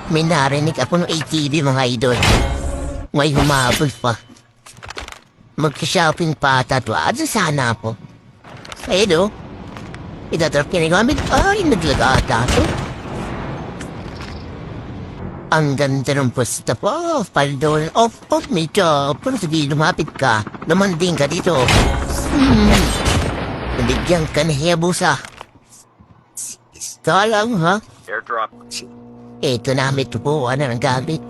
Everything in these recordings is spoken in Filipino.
May narinig ako ng ATV mga idol. May humabol pa. Mag-shopping pa tatuad sana ako. Ayun o. Itatrap kinagamit. Ay, naglagata to. Ang ganda ng pwesto po. Paldo. Off, medyo. Pero sabi, lumapit ka. Lumanding ka dito. Nabigyan ka na Hayabusa. Ito lang ha. Airdrop. Ito namin tubuan na ng gamit.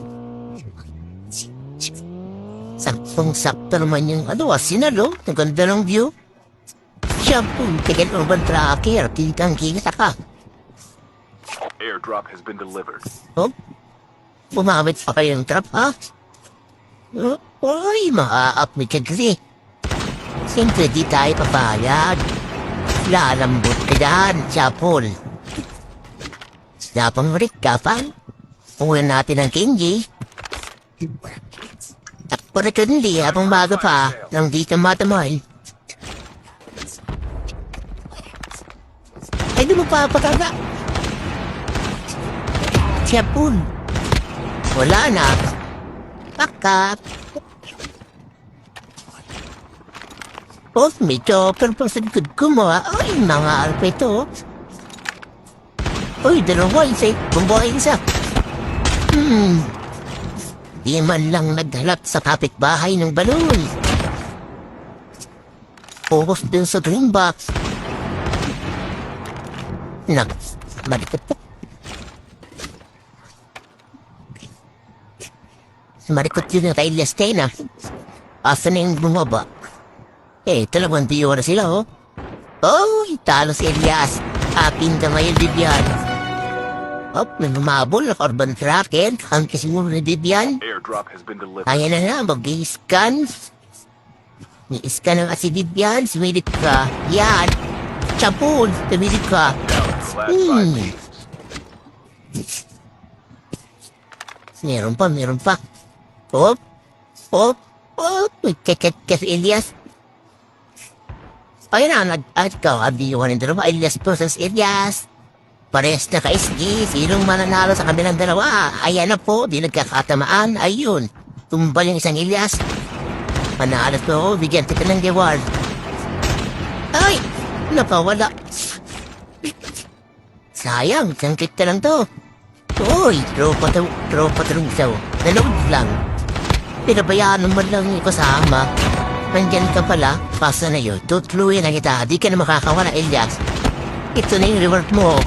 Saktong-sakto naman yung sinalo. Ang ganda ng view. Siya po, tigal urban tracker. Kitang-kita ka. Airdrop has been delivered. Oh, bumamit pa kayong trap, ha? Uy, maa-up-me ka kasi. Siyempre di tayo papayag. Lalambot ka dyan, Chapol. Napang Rick ka pa. Ulan natin ang Kenji. Opportunity habang bago pa nang di ka matamay. Ay, di mo pa pataga. Chapol. Wala na. Pakap. Both me to, pero pang sa likod ko mo, ay, mga arpeto. Uy, dalawa, isa. Bumbuhay isa. Di man lang naghalap sa kapitbahay ng balon. Focus din sa green box. Marikot po. Marikot yun na tayo Lestena. Asa na yung bumaba? Talabang diyo na sila, oh. Oh, talo si Elias. Akin ka ngayon, Vivian. May mamabol na urban tracker. Ang kasiguro ni Vivian. Airdrop has been delivered. Kaya na mag-i-scan. Ni-scan na si Vivian. Sumilip ka. Yan. Chapul. Sumilip ka. Last 5 minutes. Meron pa. Kes Elias. Ayun na, nag-add ka. Adiwan ng dalawa. Elias versus Elias. Pares na ka-SG. Sinong mananalo sa kabilang dalawa? Ayan na po. Di nagkakatamaan. Ayun. Tumbal yung isang Elias. Manalo to. Bigyan kita ng reward. Ay! Nakawala. Sayang. Isang click na lang to. Uy! Tropa trusaw. Nalood lang. Pinabayaan naman lang yung kasama. Nandyan ka pala. Pasa na yun. Tutuluyan na kita. Di ka na makakawala, Elias. Ito na yung reward mo.